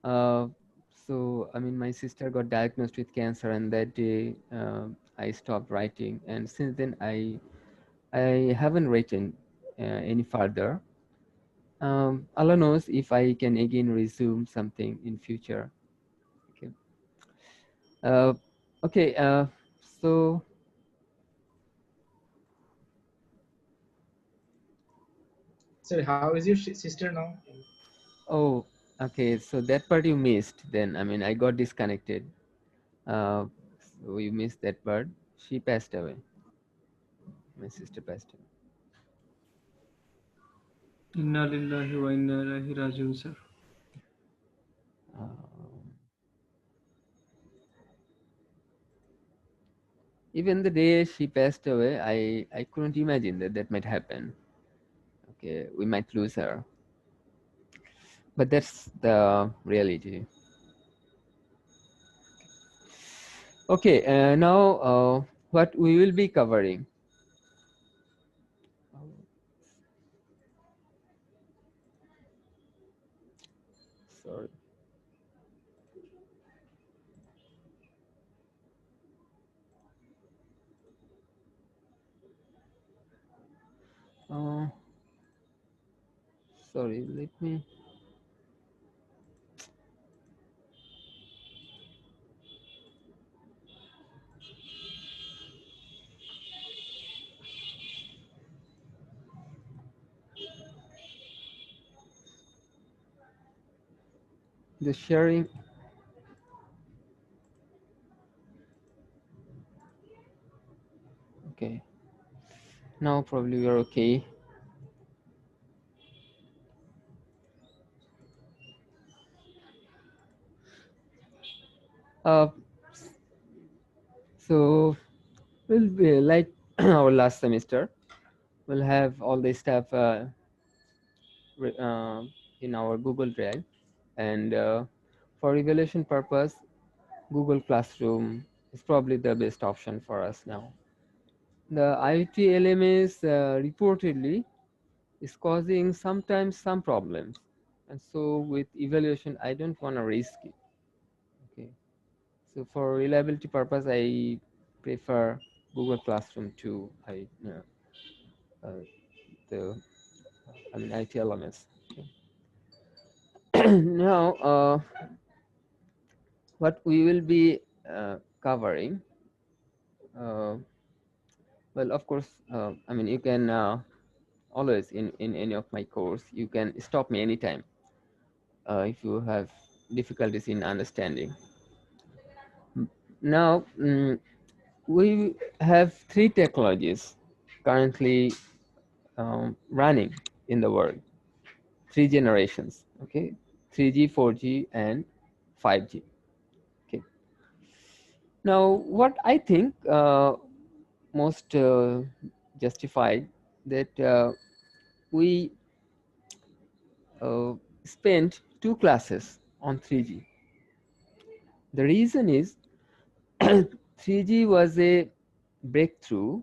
Uh, so, I mean, my sister got diagnosed with cancer, and that day I stopped writing. And since then, I haven't written any further. Allah knows if I can again resume something in future. Okay. Uh, okay. So, Sir, how is your sister now? oh, okay. So that part you missed. Then, I mean, I got disconnected. Uh, so you missed that part. She passed away. My sister passed away. Inna lillahi wa inna ilaihi rajiun, sir. Um, Even the day she passed away, I couldn't imagine that that might happen. Okay, we might lose her, but that's the reality. Okay, now what we will be covering. Sorry. Uh, Sorry, let me. The sharing. Okay, now probably we're okay. Uh, so we'll be like our last semester. We'll have all the stuff re- uh, in our Google Drive, and for evaluation purpose, Google Classroom is probably the best option for us now. The IoT LMS reportedly is causing sometimes some problems, and so with evaluation, I don't want to risk it. Okay, so for reliability purpose, I prefer Google Classroom to uh, the I mean IoT LMS. Okay. Now, what we will be covering. Uh, well, of course, I mean you can. Always in any of my course you can stop me anytime if you have difficulties in understanding. Now we have three technologies currently running in the world, three generations. Okay, 3G, 4G, and 5G. Okay, now what I think most justified that we spent two classes on 3G. The reason is 3G was a breakthrough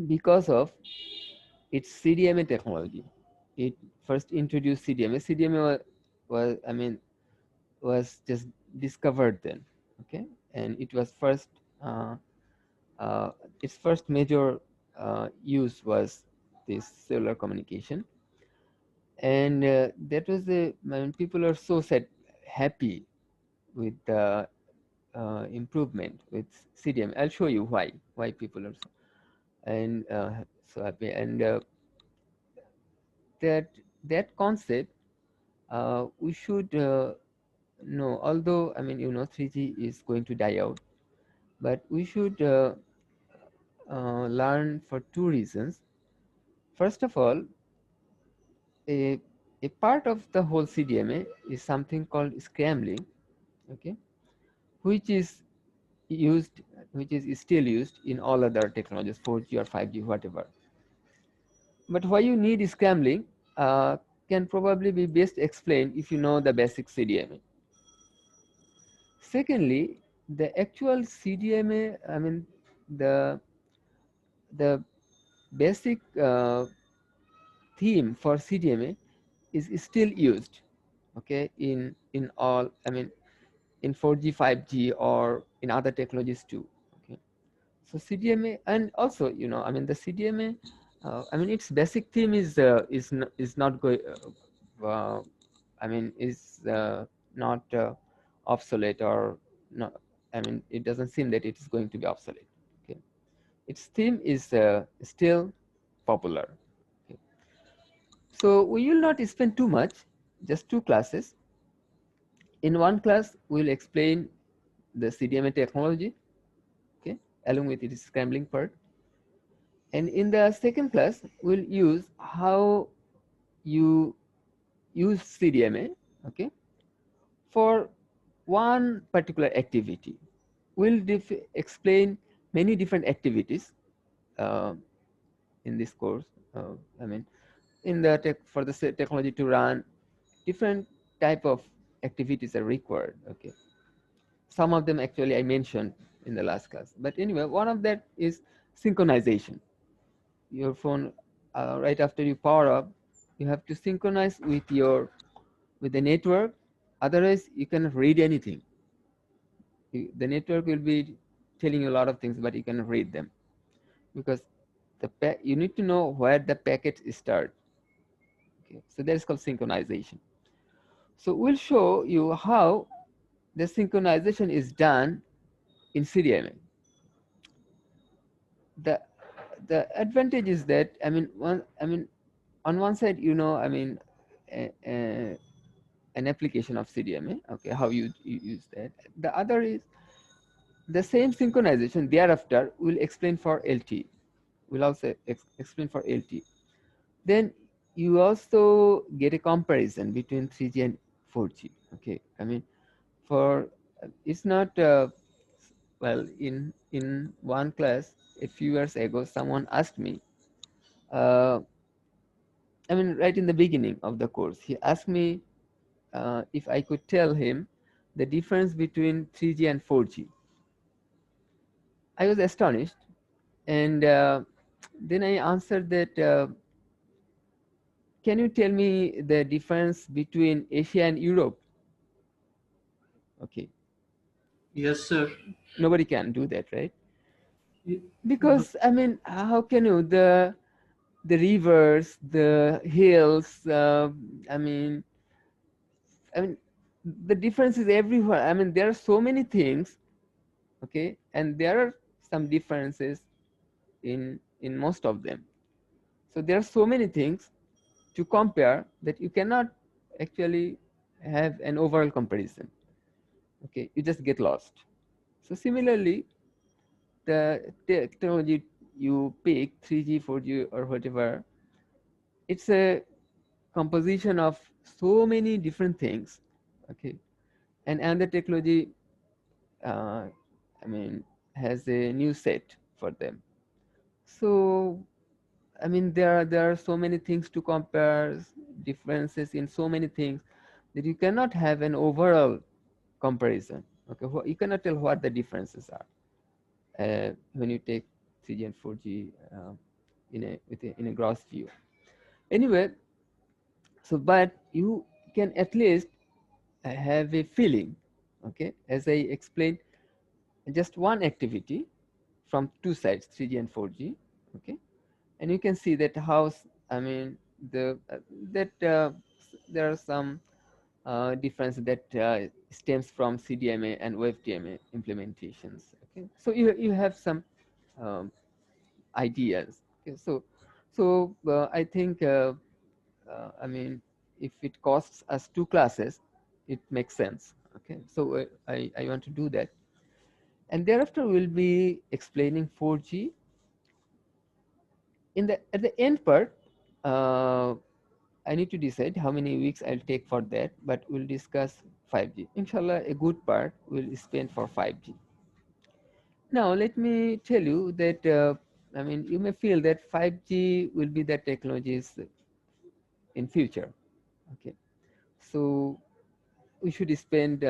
because of its CDMA technology. It first introduced CDMA. CDMA was I mean, was just discovered then, okay, and it was first. Uh, its first major use was this cellular communication, and that was the. I mean, people are so happy with the improvement with CDMA. I'll show you why people are so and so happy, and that that concept we should know, although I mean 3G is going to die out, but we should learn for two reasons. First of all, a, a part of the whole CDMA is something called scrambling, okay, which is used which is still used in all other technologies, 4G or 5G, whatever. But why you need scrambling can probably be best explained if you know the basic CDMA. Secondly, the actual CDMA, I mean, the the basic theme for CDMA is still used. okay, in all, I mean, in 4G, 5G, or in other technologies too. Okay, so CDMA, and also, you know, I mean, the CDMA, I mean, its basic theme is not going, I mean, is not obsolete, or not. I mean, it doesn't seem that it is going to be obsolete. Okay, its theme is still popular. Okay. So we will not spend too much, just 2 classes. In one class, we'll explain the CDMA technology, okay, along with its scrambling part. And in the second class, we'll use how you use CDMA, okay, for one particular activity. We'll explain many different activities uh, in this course. I mean, in the for the technology to run, different type of activities are required. Okay, some of them actually I mentioned in the last class. But anyway, one of that is synchronization. Your phone, right after you power up, you have to synchronize with the network. Otherwise, you cannot read anything. The network will be telling you a lot of things, but you cannot read them because you need to know where the packets start. Okay, so that is called synchronization. So we'll show you how the synchronization is done in CDMA. The advantage is that, I mean, on one side, you know, I mean, an application of CDMA, okay, how you use that. The other is the same synchronization thereafter will explain for LT. We'll also explain for LT. Then you also get a comparison between 3G and 4G. Okay, I mean, for it's not well, in one class a few years ago, someone asked me. I mean, right in the beginning of the course, he asked me if I could tell him the difference between 3G and 4G. I was astonished, and then I answered that, can you tell me the difference between Asia and Europe? Okay, Yes, sir. nobody can do that, right? Y- But Because, I mean, how can you, the rivers, the hills, I mean, the difference is everywhere. I mean, there are so many things, okay, and there are some differences in most of them. So there are so many things to compare that you cannot actually have an overall comparison. Okay, you just get lost. So similarly, the technology you pick, 3G, 4G, or whatever, it's a composition of so many different things. Okay, and another technology, uh, I mean, has a new set for them. So I mean, there are so many things to compare, differences in so many things, that you cannot have an overall comparison. Okay, you cannot tell what the differences are when you take 3G and 4G in a gross view. Anyway, so but you can at least have a feeling. Okay, as I explained, just one activity from two sides, 3G and 4G. Okay, and you can see that how, I mean, the that there are some difference that stems from CDMA and WebDMA implementations. Okay, so you have some um, ideas. Okay, so I think I mean, if it costs us 2 classes, it makes sense. Okay, so I want to do that, and thereafter we'll be explaining 4G. At the end part, I need to decide how many weeks I'll take for that, but we'll discuss 5G. Inshallah, a good part will spend for 5G. Now, let me tell you that, I mean, you may feel that 5G will be the technologies in future. Okay, so we should spend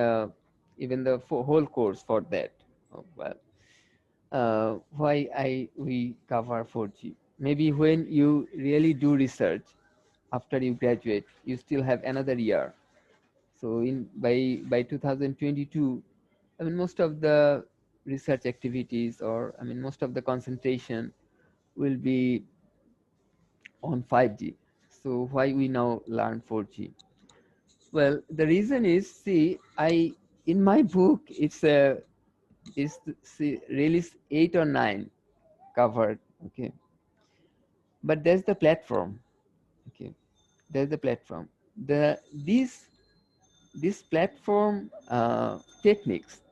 even the whole course for that. Oh, well, why we cover 4G? Maybe when you really do research after you graduate, you still have another year. So by 2022, I mean most of the research activities, or I mean most of the concentration will be on 5G. So why we now learn 4G? Well, the reason is, see, I in my book it's release 8 or 9 covered, okay, but there's the platform, okay, there's the platform. The This platform techniques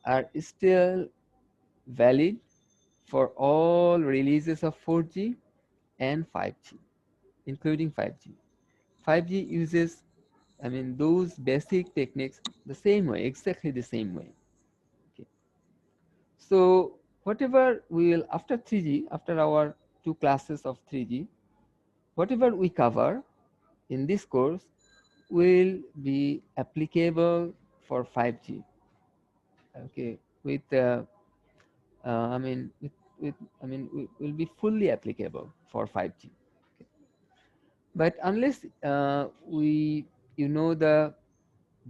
are still valid for all releases of 4G and 5G, including 5G. 5G uses, I mean, those basic techniques the same way, exactly the same way. Okay. So whatever we will, after 3G, after our 2 classes of 3G, whatever we cover in this course will be applicable for 5G. Okay, with I mean, will be fully applicable for 5G. Okay. But unless you know the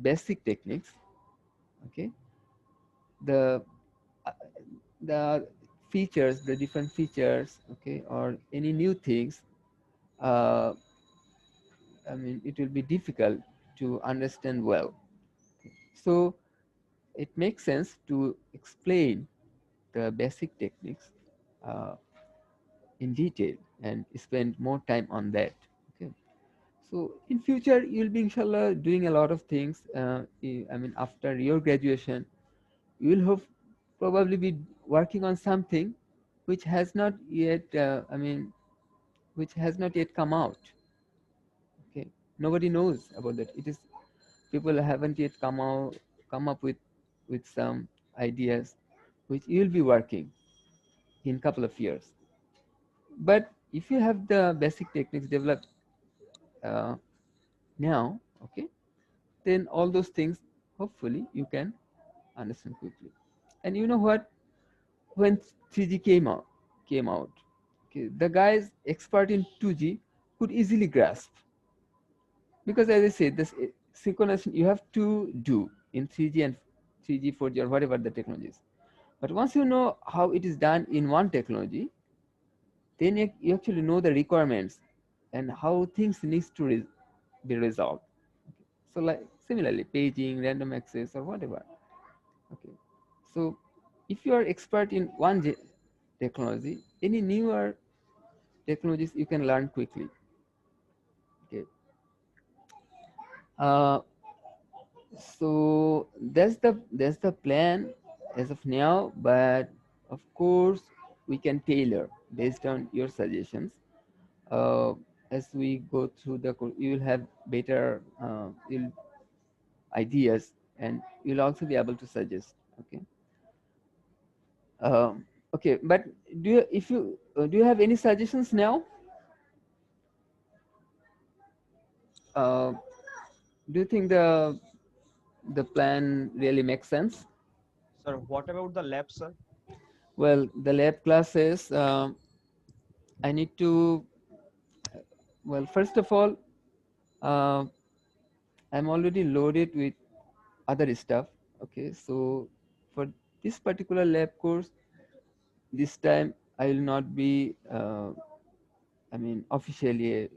basic techniques, okay, the uh, the features, the different features, okay, or any new things, uh, I mean, it will be difficult to understand well. So it makes sense to explain the basic techniques uh, in detail and spend more time on that. Okay. So in future, you'll be inshallah doing a lot of things. I mean, after your graduation, you will have probably be working on something which has not yet, which has not yet come out. Okay, nobody knows about that. It is people haven't yet come up with some ideas which you'll be working in couple of years. But if you have the basic techniques developed uh, now, okay, then all those things hopefully you can understand quickly. And you know what? When 3G came out, okay, the guys expert in 2G could easily grasp, because as I said, this synchronization you have to do in 3G and 3G, 4G, or whatever the technologies. But once you know how it is done in one technology, then you actually know the requirements and how things needs to be resolved. Okay. So like similarly, paging, random access, or whatever. Okay. So if you are expert in one technology, any newer technologies you can learn quickly. Okay. Uh, so that's the plan as of now, but of course we can tailor based on your suggestions. Uh, as we go through the course, you will have better ideas, and you'll also be able to suggest. Okay. Um, okay, but do you have any suggestions now? Uh, do you think the plan really makes sense? Sir, what about the lab, sir? Well, the lab classes, I need to. Well, first of all, uh, I'm already loaded with other stuff. Okay, so for this particular lab course, this time I will not be. I mean, officially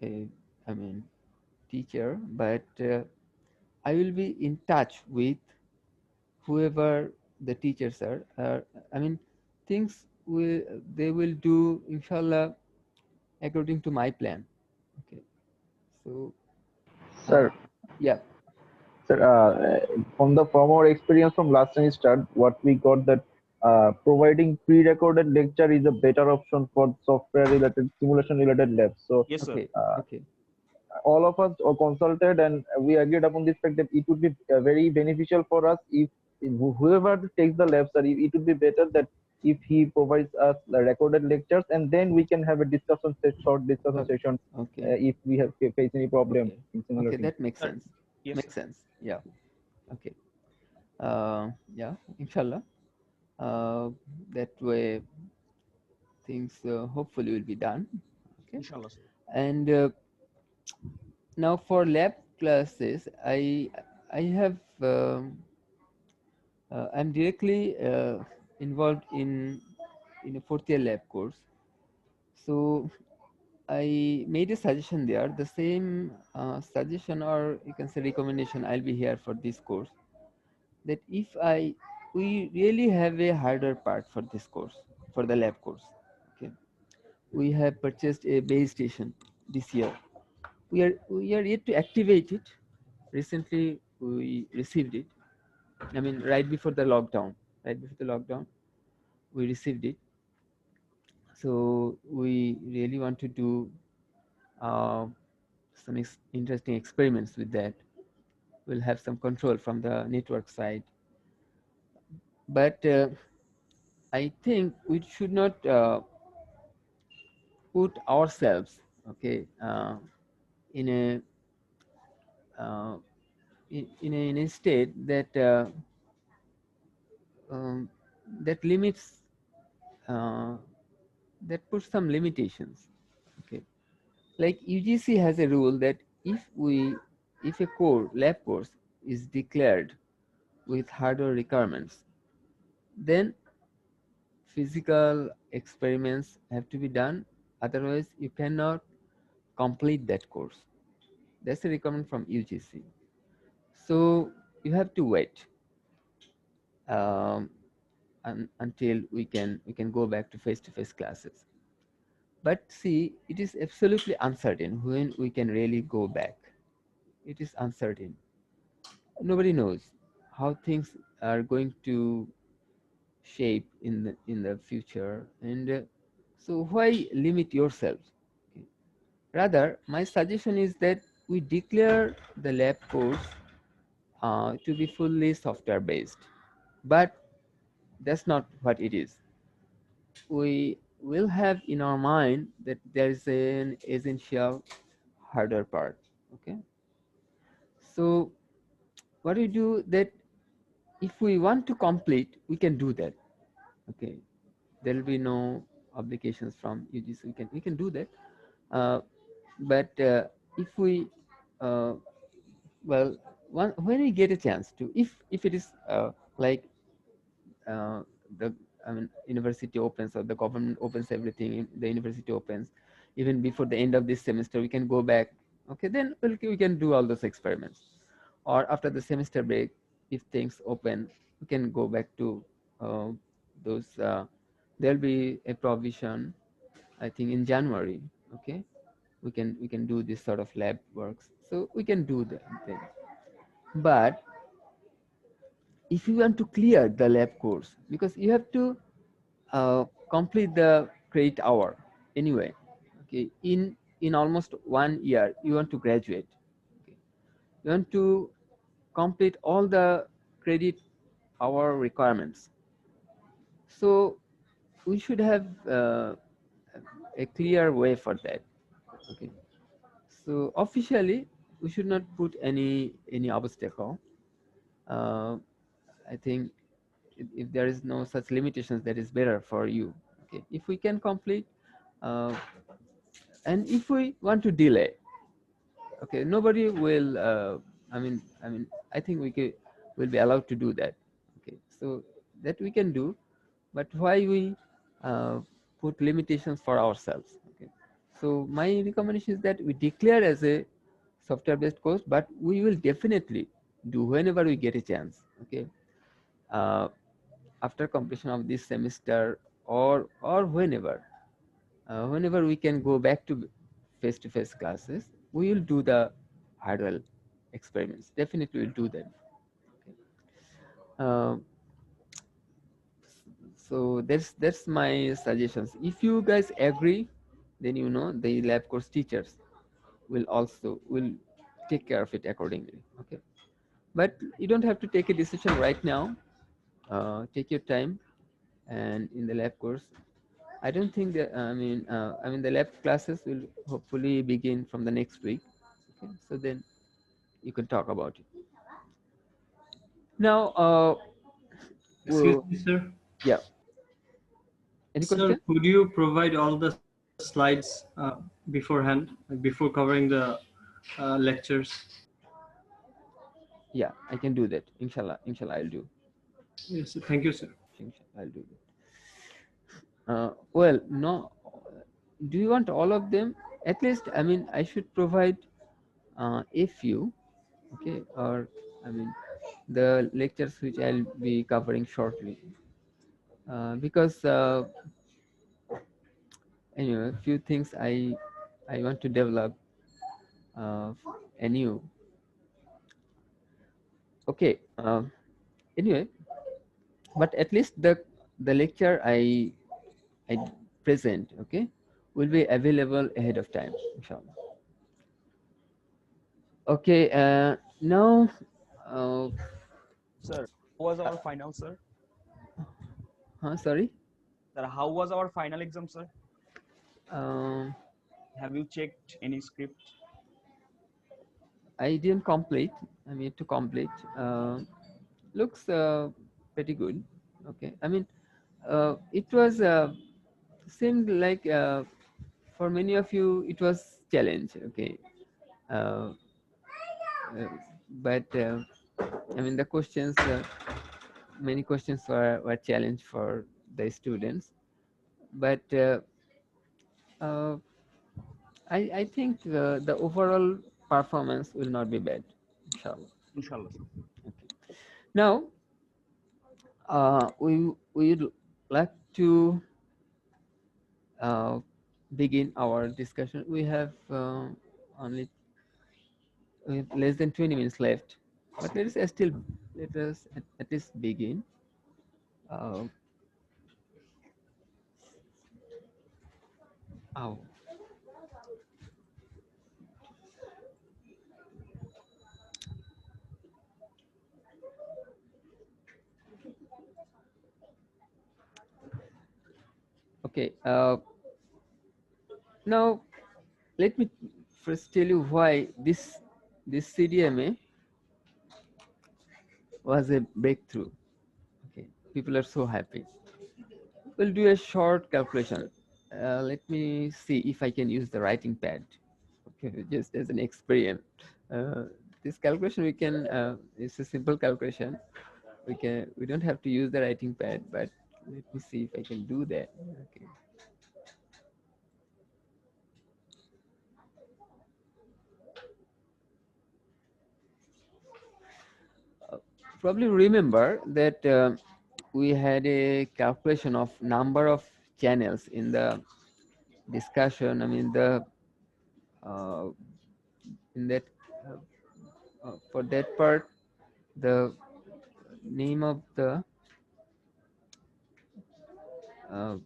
a I mean teacher, but I will be in touch with whoever the teachers are. I mean, things will they will do inshallah according to my plan. Okay, so Sir, yeah, sir, from our experience from last semester, what we got that providing pre-recorded lecture is a better option for software-related, simulation-related labs. So Yes, sir. okay, uh, okay, all of us are consulted and we agreed upon this fact that it would be very beneficial for us if whoever takes the lab, sir, it would be better that if he provides us the recorded lectures and then we can have a short discussion okay, session okay, if we have face any problem okay, in okay. simulation. That makes Sir, sense. yes, sir. Makes sense. Yeah. Okay. Yeah. Inshallah. Uh, that way things hopefully will be done. Okay. Inshallah, sir. And now for lab classes, I have I'm directly involved in a fourth year lab course. So I made a suggestion there, the same suggestion, or you can say recommendation, I'll be here for this course, that if we really have a harder part for this course, for the lab course. Okay, we have purchased a base station this year. We are yet to activate it. Recently we received it. I mean, right before the lockdown, we received it. So we really want to do some interesting experiments with that. We'll have some control from the network side, but I think we should not put ourselves, okay, in a uh, in a state that um, that limits, uh, that puts some limitations. Okay, like UGC has a rule that if a lab course is declared with harder requirements, then physical experiments have to be done. Otherwise, you cannot complete that course. That's a requirement from UGC. So you have to wait um, until we can go back to face-to-face classes. But see, it is absolutely uncertain when we can really go back. It is uncertain. Nobody knows how things are going to shape in the future, and so why limit yourself? Okay. Rather, my suggestion is that we declare the lab course to be fully software based, but that's not what it is. We will have in our mind that there is an essential harder part. Okay, so what we do that, if we want to complete, we can do that. Okay, there will be no obligations from UGC. We can do that. But if we well, when we get a chance to, if it is like the, I mean, university opens or the government opens everything, the university opens even before the end of this semester, we can go back. Okay, then we can do all those experiments. Or after the semester break, if things open, we can go back to those. There'll be a provision, I think, in January. Okay, we can do this sort of lab works, so we can do that then. But if you want to clear the lab course, because you have to complete the credit hour anyway. Okay, in almost 1 year you want to graduate. Okay, you want to complete all the credit hour requirements. So we should have a clear way for that. Okay, so officially we should not put any obstacle. I think if there is no such limitations, that is better for you. Okay, if we can complete, uh, and if we want to delay, okay, nobody will. I think will be allowed to do that. Okay, so that we can do, but why we put limitations for ourselves? Okay, so my recommendation is that we declare as a software-based course, but we will definitely do whenever we get a chance. Okay, after completion of this semester, or whenever we can go back to face-to-face classes, we will do the hardware experiments. Definitely we'll do that. Okay. So that's my suggestions. If you guys agree, then the lab course teachers will take care of it accordingly. Okay, but you don't have to take a decision right now. Take your time, and in the lab course, I don't think that, the lab classes will hopefully begin from the next week. Okay, so then you can talk about it. Now, Excuse me, sir. yeah. Any Sir, question? could you provide all the slides beforehand, like before covering the lectures? Yeah, I can do that. Inshallah, I'll do. Yes, sir. Thank you, sir. Inshallah, I'll do that. Well, no. Do you want all of them? At least, I mean, I should provide a few, okay, or I mean, the lectures which I'll be covering shortly, because anyway, a few things I want to develop anew. Okay. Anyway, but at least the lecture I present, okay, will be available ahead of time, inshallah. Okay. Now, Sir, how was our final, sir? sorry. Sir, how was our final exam, sir? Um, Have you checked any script? I didn't complete. I mean to complete. Looks pretty good. Okay. I mean, it was seemed like for many of you it was challenge. Okay. Uh, but I mean the questions, many questions were challenge for the students. But I think the overall performance will not be bad, inshallah. Inshallah, sir. Okay. Now, we would like to begin our discussion. We have only less than 20 minutes left, but let us at least begin. Oh. Okay. Now, let me first tell you why this CDMA was a breakthrough. Okay, people are so happy. We'll do a short calculation. Let me see if I can use the writing pad. Okay, just as an experience. This calculation we can. It's a simple calculation. We don't have to use the writing pad, but let me see if I can do that. Okay. Probably remember that we had a calculation of number of channels in the discussion. I mean uh, in that for that part, the name of the uh,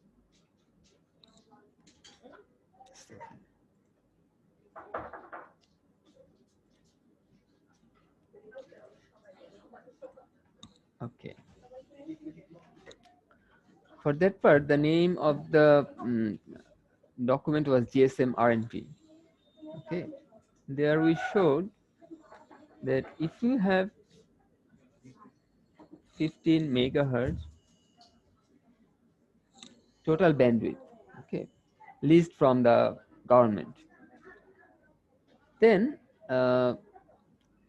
okay, for that part the name of the document was GSM RNP. Okay, there we showed that if you have 15 megahertz total bandwidth, okay, leased from the government, then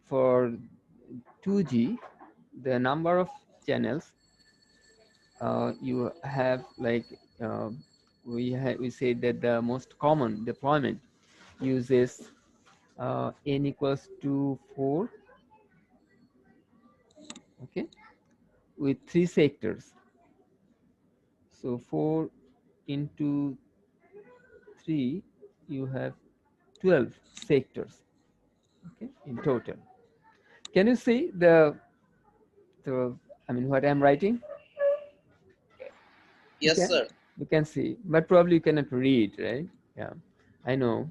for 2G the number of channels you have, like we say that the most common deployment uses n equals to 4, okay, with 3 sectors. So 4 into 3, you have 12 sectors, okay, in total. Can you see the I mean what I'm writing? Yes, You can, sir. you can see, but probably you cannot read, right? Yeah, I know.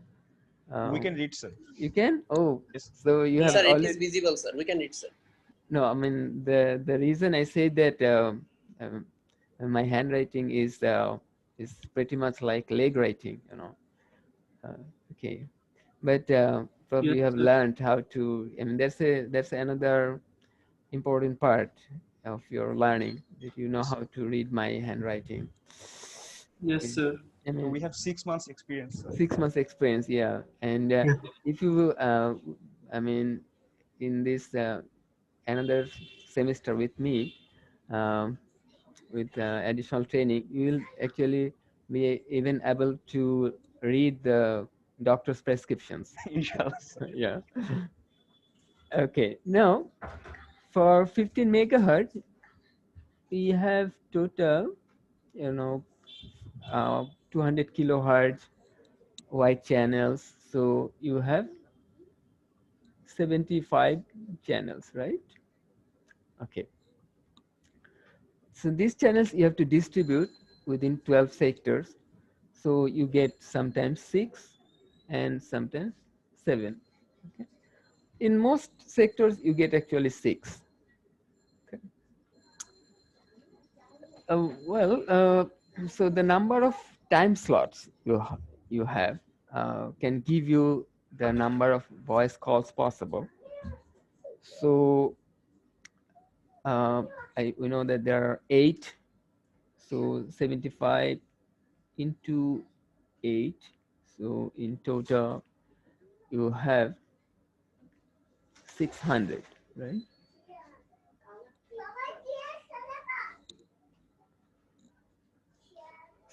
We can read, sir. You can? Oh, Yes. so you have Sir, it is already. visible, sir. We can read, sir. No, I mean the reason I say that my handwriting is pretty much like leg writing, you know. Okay, but probably Yes, you have sir. learned how to. I mean, that's another important part of your learning, that you know how to read my handwriting. Yes, sir. I So mean, we have 6 months experience, sir. 6 months experience, yeah. And if you I mean in this another semester with me, with additional training, you will actually be even able to read the doctor's prescriptions. Inshallah. Yeah. Okay. Now, for 15 megahertz, we have total, 200 kilohertz wide channels. So you have 75 channels, right? Okay. So these channels you have to distribute within 12 sectors. So you get sometimes 6 and sometimes 7. Okay. In most sectors, you get actually 6. Okay. So the number of time slots you have can give you the number of voice calls possible. So we know that there are 8. So 75 into 8. So in total, you have 600, right?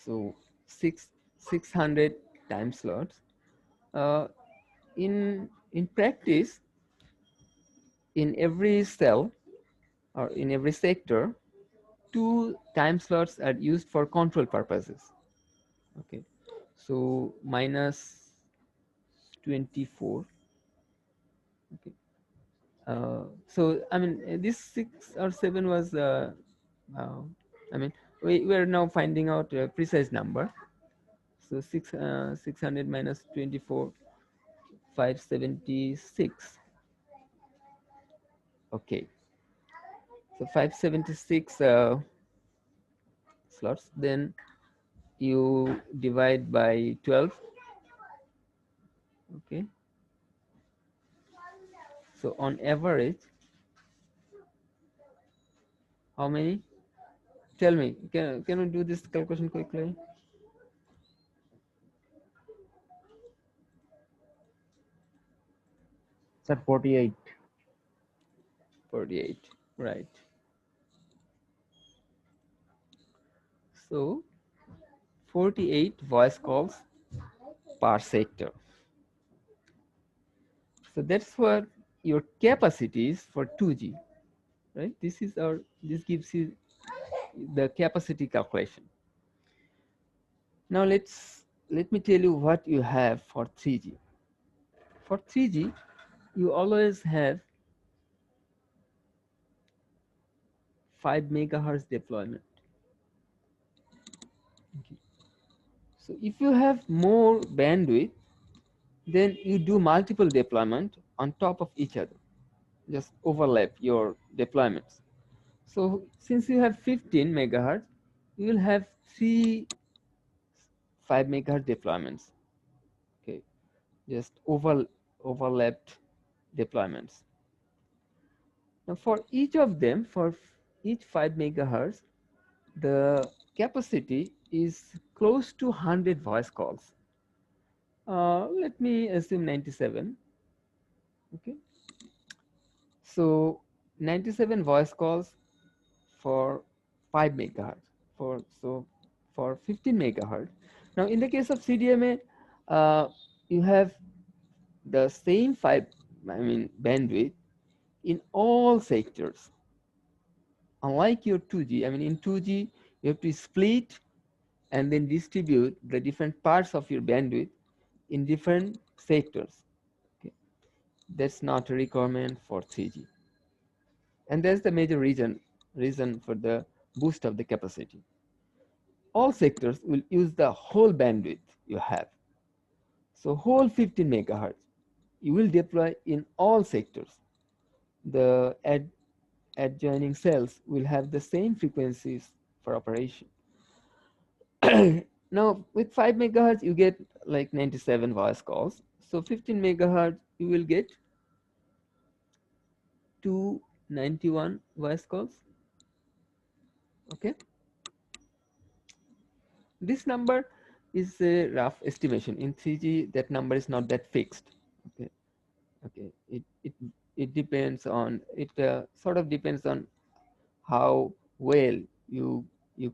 So 600 time slots. In practice, in every cell or in every sector, 2 time slots are used for control purposes. Okay, so minus 24. Okay, so I mean this 6 or 7 was I mean we are now finding out a precise number. So 600 minus 24, 576. Okay, so 576 slots. Then you divide by 12. Okay, so on average, how many? Tell me, can we do this calculation quickly? It's at 48. 48, right. So 48 voice calls per sector. So that's what your capacity is for 2G, right? This gives you the capacity calculation. Now let me tell you what you have for 3G. For 3G, you always have 5 megahertz deployment. Okay. So if you have more bandwidth, then you do multiple deployment on top of each other. Just overlap your deployments. So since you have 15 megahertz, you will have 3 5 megahertz deployments. Okay, just overlapped deployments. Now for each of them, for each 5 megahertz, the capacity is close to 100 voice calls. Let me assume 97. Okay, so 97 voice calls for 5 megahertz. For 15 megahertz. Now in the case of CDMA, you have the same bandwidth in all sectors. Unlike your 2G, I mean in 2G you have to split and then distribute the different parts of your bandwidth in different sectors. Okay. That's not a requirement for 3G. And that's the major reason for the boost of the capacity. All sectors will use the whole bandwidth you have. So whole 15 megahertz, you will deploy in all sectors. The adjoining cells will have the same frequencies for operation. Now with 5 megahertz, you get like 97 voice calls. So 15 megahertz, you will get 291 voice calls. Okay. This number is a rough estimation. In 3G, that number is not that fixed. Okay. Okay. it depends on it. Sort of depends on how well you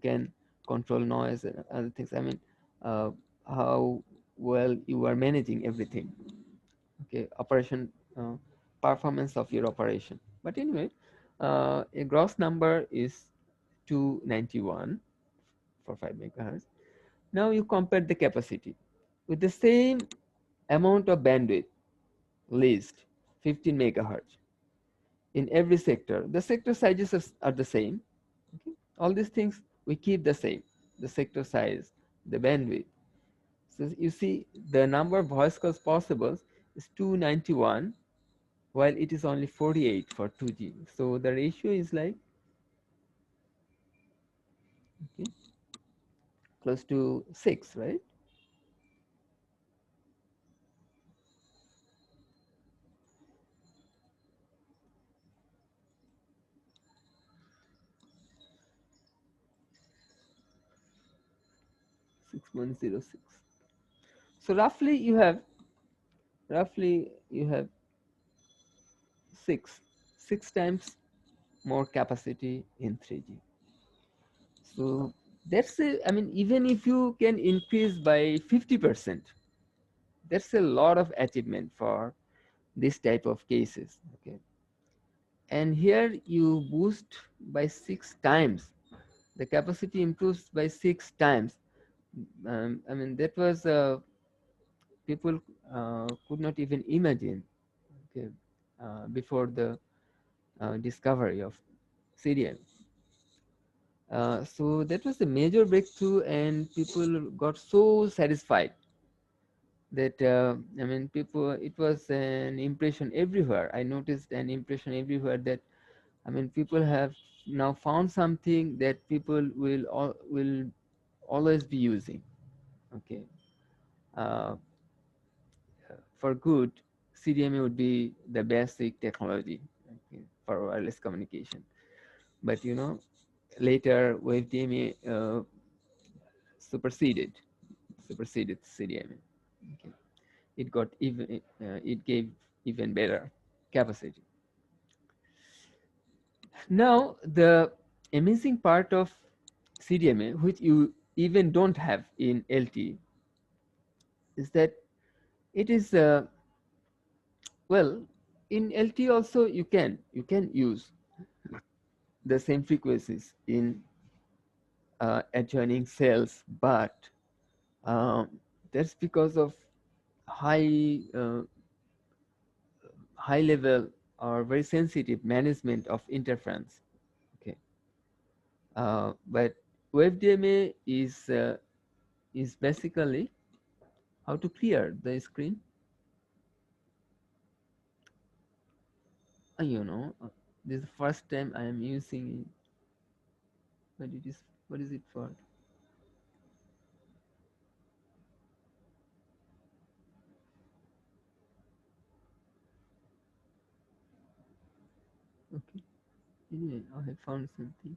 can control noise and other things. I mean, uh, how well you are managing everything. Okay, operation performance of your operation. But anyway, a gross number is 291 for 5 megahertz. Now you compare the capacity with the same amount of bandwidth, least 15 megahertz in every sector. The sector sizes are the same. Okay? All these things we keep the same, the sector size, the bandwidth. So you see the number of voice calls possible is 291, while it is only 48 for 2G. So the ratio is like, okay, close to 6, right? Six 106. So roughly you have six times more capacity in 3G. So that's I mean, even if you can increase by 50%, that's a lot of achievement for this type of cases. Okay, and here you boost by 6 times, the capacity improves by 6 times. I mean, that was people could not even imagine, okay, before the discovery of CDM. So that was a major breakthrough, and people got so satisfied that I mean, people, it was an impression everywhere. I noticed an impression everywhere that, I mean, people have now found something that people will always be using. Okay, uh, for good, CDMA would be the basic technology, okay, for wireless communication. But you know, later WaveDMA superseded CDMA. Okay. It got even it gave even better capacity. Now the amazing part of CDMA, which you even don't have in LTE, is that it is well, in LTE also you can use the same frequencies in adjoining cells, but um, that's because of high high level or very sensitive management of interference. Okay, but WebDMA is basically how to clear the screen. You know, this is the first time I am using it, but it is, what is it for? Okay, anyway, I have found something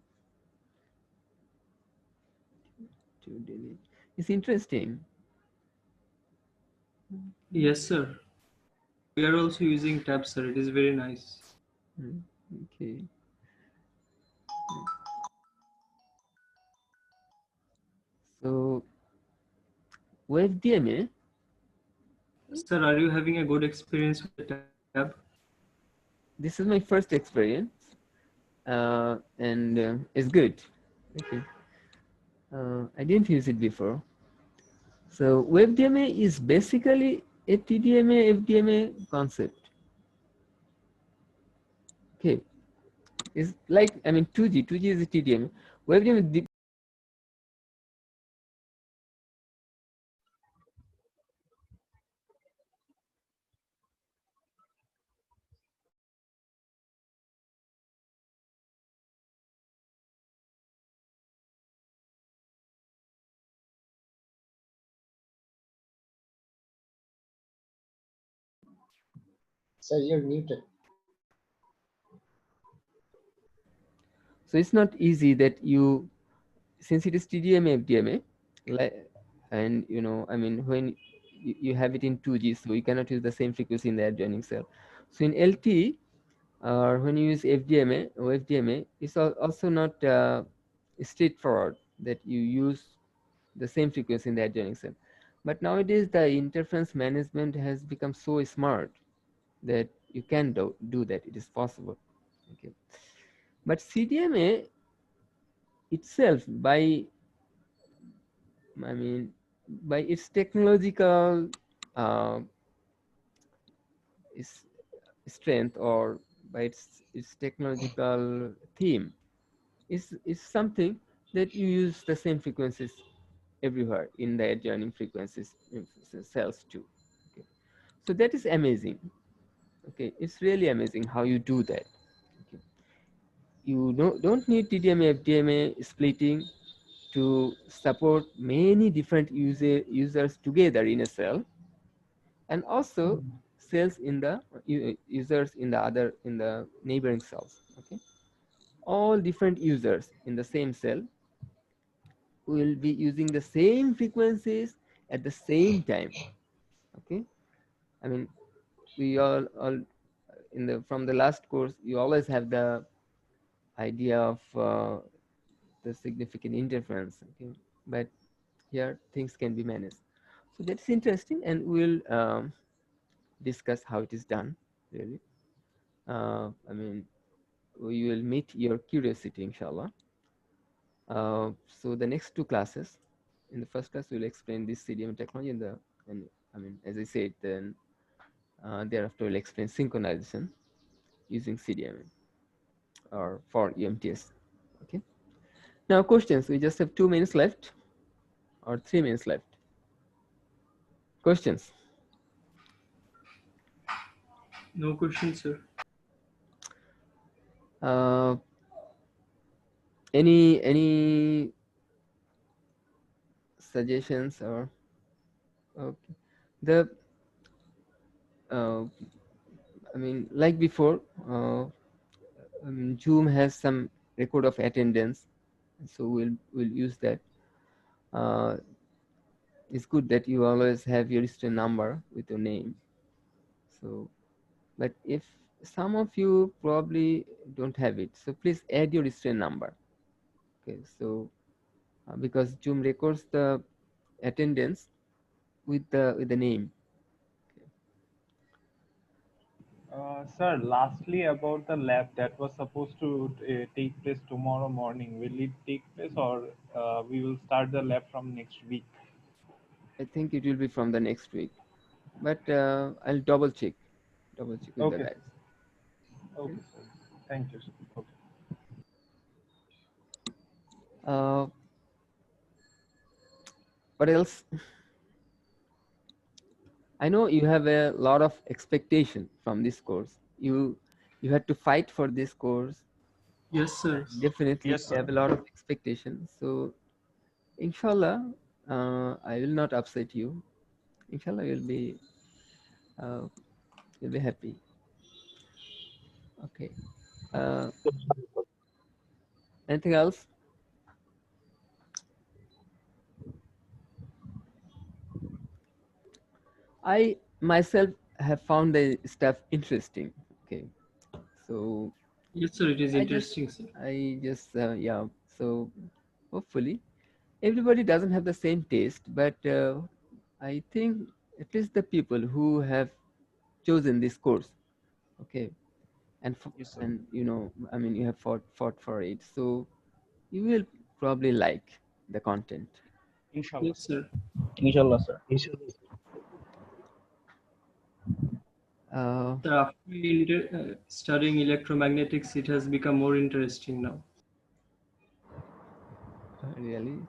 to delete. It's interesting. Yes, sir. We are also using tab, sir. It is very nice. Okay. So WebDMA. Sir, are you having a good experience with the tab? This is my first experience, and it's good. Okay. I didn't use it before. So WebDMA is basically a TDMA FDMA concept. Okay, it's like, I mean, 2G is a TDMA. WebDMA. Sir, you're muted. So it's not easy that you, since it is TDMA FDMA, like, and you know, I mean, when you have it in 2G, so you cannot use the same frequency in the adjoining cell. So in LT, or when you use FDMA or FDMA, it's also not straightforward that you use the same frequency in the adjoining cell. But nowadays the interference management has become so smart that you can do that. It is possible. Okay, but CDMA itself, by its technological uh, is strength, or by its technological theme, is something that you use the same frequencies everywhere in the adjoining frequencies in cells too. Okay. So that is amazing. Okay, it's really amazing how you do that. Okay. You don't need TDMA FDMA splitting to support many different users together in a cell, and also cells in the users in the neighboring cells. Okay, all different users in the same cell will be using the same frequencies at the same time. Okay, I mean, we all in the from the last course, you always have the idea of the significant interference. Okay, but here things can be managed. So that's interesting, and we'll discuss how it is done. Really, I mean, we will meet your curiosity, inshallah. So the next two classes, in the first class, we'll explain this CDM technology, and I mean, as I said, then thereafter we'll explain synchronization using CDM or for UMTS. Okay. Now questions. We just have 2 minutes left, or 3 minutes left. Questions? No questions, sir. Any suggestions, or okay. The I mean, like before, Zoom has some record of attendance, so we'll use that. It's good that you always have your student number with your name. So, but if some of you probably don't have it, so please add your student number. Okay, so because Zoom records the attendance with the name. Sir, lastly about the lab that was supposed to take place tomorrow morning, will it take place, or we will start the lab from next week? I think it will be from the next week, but I'll double check with Okay, the guys. Okay, sir. Thank you, sir. Okay. What else? I know you have a lot of expectation from this course. You had to fight for this course. Yes, sir. Definitely, Yes, you have a lot of expectation. So, inshallah, I will not upset you. Inshallah, you'll be happy. Okay. Anything else? I myself have found the stuff interesting. Okay, so Yes, sir. It is interesting, sir. I just yeah. So hopefully everybody doesn't have the same taste, but I think at least the people who have chosen this course, okay, and Yes, sir. and you know, I mean, you have fought for it, so you will probably like the content. Inshallah. Yes, sir. Inshallah, sir. Sir, after studying electromagnetics, it has become more interesting now. Really,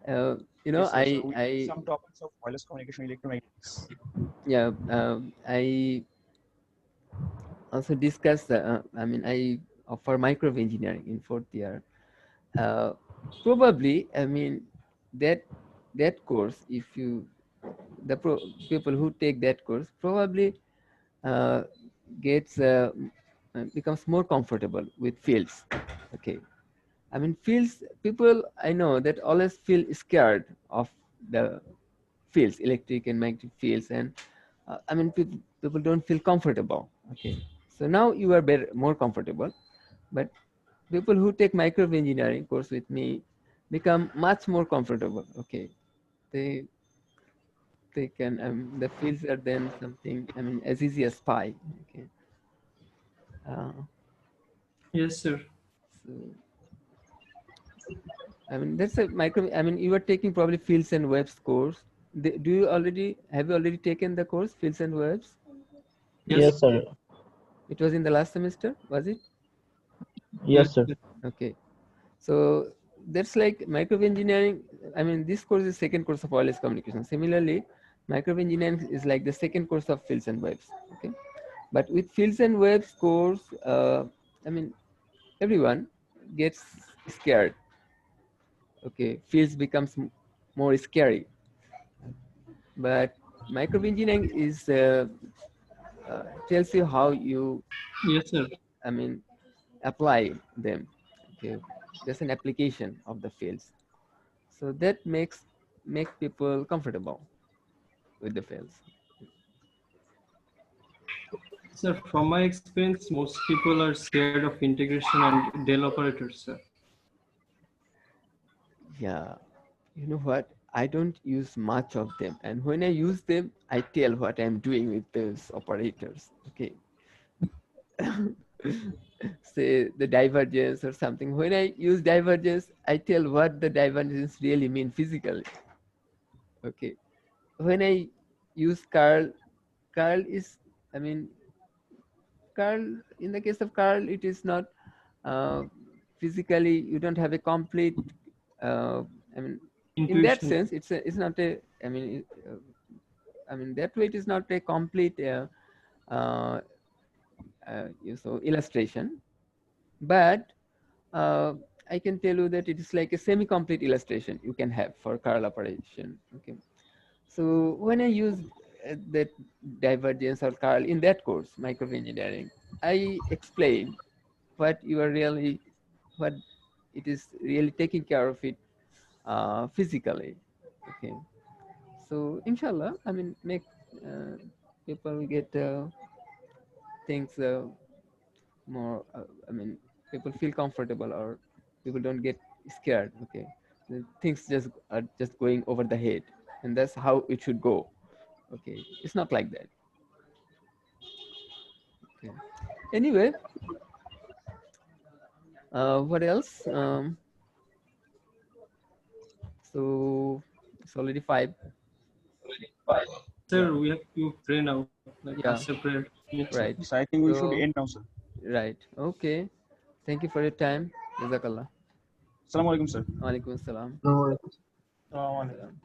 Yes, sir. So we I some topics of wireless communication, electromagnetics. yeah, I also discussed. I mean, I offer microwave engineering in 4th year. Probably, I mean, that course, if you people who take that course probably uh, gets becomes more comfortable with fields. Okay, I mean, fields, people I know that always feel scared of the fields, electric and magnetic fields, and I mean, people don't feel comfortable. Okay, So now you are better, more comfortable. But people who take microwave engineering course with me become much more comfortable. Okay, they can the fields are then something, I mean, as easy as pie. Okay, Yes, sir. so I mean that's a micro. I mean, you are taking probably fields and webs course. Do you already have you already taken the course fields and webs? Yes. Yes, sir. It was in the last semester, was it? Yes, sir. Okay, so that's like microwave engineering. I mean, this course is second course of wireless communication. Similarly, microwave engineering is like the second course of fields and webs. Okay, but with fields and webs course, I mean, everyone gets scared. Okay, fields becomes more scary, but microwave engineering is tells you how you, Yes, sir. I mean, apply them. Okay, there's an application of the fields, so that make people comfortable with the fields. Sir, from my experience, most people are scared of integration and Dell operators, sir. Yeah, you know what? I don't use much of them, and when I use them, I tell what I'm doing with those operators. Okay, say the divergence or something. When I use divergence, I tell what the divergence really mean physically. Okay, when I use curl, curl is, I mean, curl, in the case of curl, it is not physically, you don't have a complete, I mean, in that Intuition. sense, it's not a, I mean, that way it is not a complete uh, so illustration, but I can tell you that it is like a semi-complete illustration you can have for curl operation. Okay, so when I use that divergence or curl in that course, microwave engineering, I explain what you are really, what it is really taking care of it physically. Okay, so inshallah, I mean, make people get things more, I mean, people feel comfortable or people don't get scared. Okay, the things just are just going over the head, and that's how it should go. Okay, it's not like that. Okay, anyway, what else? So it's already 5. Sir, Yeah, we have to pray now, like yeah, ask a prayer. Yes, sir. right. Yes, I think we should So end now, sir. right, okay, thank you for your time. Jazakallah. Assalamu alaikum, sir. Walaikum assalam. No. Assalamu alaikum. Salam.